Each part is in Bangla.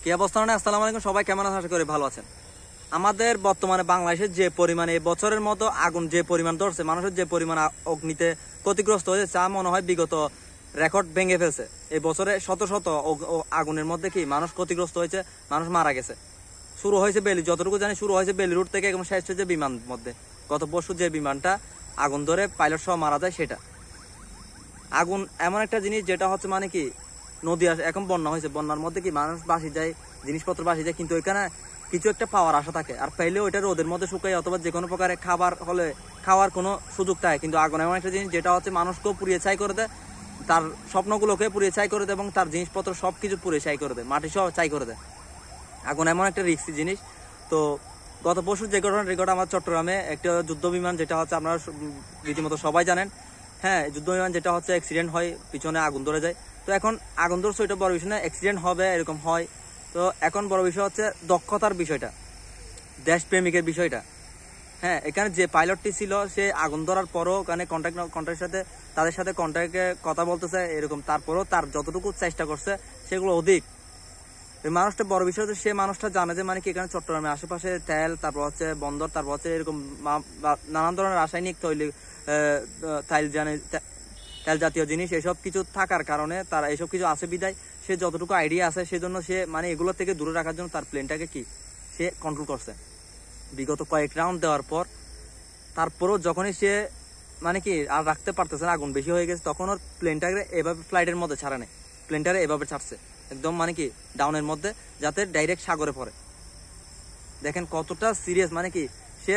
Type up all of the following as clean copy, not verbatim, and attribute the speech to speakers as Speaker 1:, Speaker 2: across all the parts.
Speaker 1: কি অবস্থা? আসসালামু আলাইকুম, সবাই কেমন আছেন? আশা করি ভালো আছেন। আমাদের বর্তমানে বাংলাদেশে যে পরিমাণে এই বছরের মতো আগুন যে পরিমাণ ধরছে, মানুষের যে পরিমাণ অগ্নিতে ক্ষতিগ্রস্ত হয়েছে তা মনে হয় বিগত রেকর্ড ভেঙে ফেলছে। এই বছরে শত শত আগুনের মধ্যে কি মানুষ ক্ষতিগ্রস্ত হয়েছে, মানুষ মারা গেছে। শুরু হয়েছে বেলি, যতটুকু জানি শুরু হয়েছে বেলি রোড থেকে এবং শেষ হয়েছে বিমান মধ্যে। গত পরশু যে বিমানটা আগুন ধরে পাইলট সহ মারা যায়, সেটা আগুন এমন একটা জিনিস যেটা হচ্ছে মানে কি নদী আসে, এখন বন্যা হয়েছে, বন্যার মধ্যে কি মানুষ বাসি যায়, জিনিসপত্র বাসি যায়, কিন্তু ওইখানে কিছু একটা পাওয়ার আশা থাকে। আর পাইলেও ওইটা রোদের মধ্যে শুকায় অথবা যে কোনো প্রকারে খাবার হলে খাওয়ার কোনো সুযোগ থাকে, কিন্তু আগুন এমন একটা জিনিস যেটা হচ্ছে মানুষকেও পুড়িয়ে ছাই করে দেয়, তার স্বপ্নগুলোকে পুড়িয়ে ছাই করে দেয় এবং তার জিনিসপত্র সবকিছু পুড়িয়ে ছাই করে দেয়, মাটি সহ ছাই করে দেয়। আগুন এমন একটা রিস্কি জিনিস। তো গত পরশু যে ঘটনা রেকর্ড আমার চট্টগ্রামে একটা যুদ্ধ বিমান, যেটা হচ্ছে আপনারা রীতিমতো সবাই জানেন, হ্যাঁ, যুদ্ধ বিমান যেটা হচ্ছে অ্যাক্সিডেন্ট হয়, পিছনে আগুন ধরে যায়। তো এখন আগুন ধরছে, ওইটা বড় বিষয় না, অ্যাক্সিডেন্ট হবে এরকম হয়। তো এখন বড় বিষয় হচ্ছে দক্ষতার বিষয়টা, দেশপ্রেমিকের বিষয়টা। হ্যাঁ, এখানে যে পাইলটটি ছিল সে আগুন ধরার পরও ওখানে কন্ট্রাক্টের সাথে তাদের সাথে কন্ট্রাক্টে কথা বলতেছে এরকম, তারপরও তার যতটুকু চেষ্টা করছে সেগুলো অধিক। এই মানুষটা বড় বিষয় হচ্ছে সে মানুষটা জানে যে মানে কি এখানে চট্টগ্রামের আশেপাশে তেল, তারপর হচ্ছে বন্দর, তারপর হচ্ছে এরকম নানান ধরনের রাসায়নিক তৈরি তেল জাতীয় জিনিস এসব কিছু থাকার কারণে তারা এসব কিছু আছে বিদায় সে যতটুকু আইডিয়া আছে সেজন্য সে মানে এগুলো থেকে দূরে রাখার জন্য তার প্লেনটাকে কি সে কন্ট্রোল করছে বিগত কয়েক রাউন্ড দেওয়ার পর। তারপরও যখনই সে মানে কি আর রাখতে পারতেছে না, আগুন বেশি হয়ে গেছে, তখন ওর প্লেনটাকে এভাবে ফ্লাইটের মধ্যে ছাড়া নেই, প্লেনটারে এভাবে ছাড়ছে একদম মানে কি ডাউনের মধ্যে, যাতে ডাইরেক্ট সাগরে পড়ে। দেখেন কতটা সিরিয়াস, মানে কি সে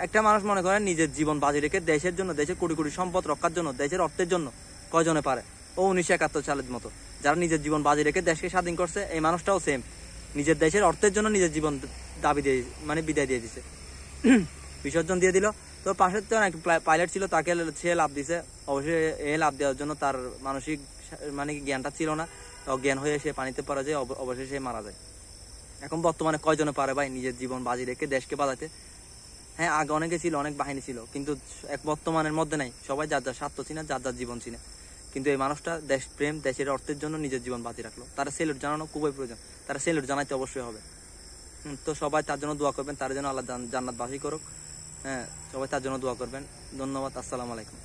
Speaker 1: একটা মানুষ মনে করেন নিজের জীবন বাজি রেখে দেশের জন্য, দেশের কোটি কোটি সম্পদ রক্ষার জন্য, দেশের অর্থের জন্য কয়জনে পারে? ও 1971 সালের মতো যারা নিজের জীবন বাজি রেখে দেশকে স্বাধীন করছে, এই মানুষটাও সেম নিজের দেশের অর্থের জন্য নিজের জীবন দাবি দিয়ে মানে বিদায় দিয়ে দিছে, বিসর্জন দিয়ে দিল। তো পাশের তো অনেক পাইলট ছিল, তাকে সে লাভ দিছে। অবশ্যই এ লাভ দেওয়ার জন্য তার মানসিক মানে জ্ঞানটা ছিল না, অজ্ঞান হয়ে সে পানিতে পড়া যায়, অবশ্যই সে মারা যায়। এখন বর্তমানে কয়জনে পারে ভাই নিজের জীবন বাজি রেখে দেশকে বাঁচাতে? হ্যাঁ, আগে অনেকে ছিল, অনেক বাহিনী ছিল, কিন্তু এক বর্তমানের মধ্যে নাই। সবাই যার যার স্বার্থ চিনে, যার যার জীবন চিনে। কিন্তু এই মানুষটা দেশপ্রেম, দেশের অর্থের জন্য নিজের জীবন বাজি রাখলো। তারা সেলুট জানানো খুবই প্রয়োজন, তারা সেলুট জানাইতে অবশ্যই হবে। তো সবাই তার জন্য দোয়া করবেন, তার জন্য আল্লাহ জান্নাত বাসী করুক। হ্যাঁ, সবাই তার জন্য দোয়া করবেন। ধন্যবাদ। আসসালামু আলাইকুম।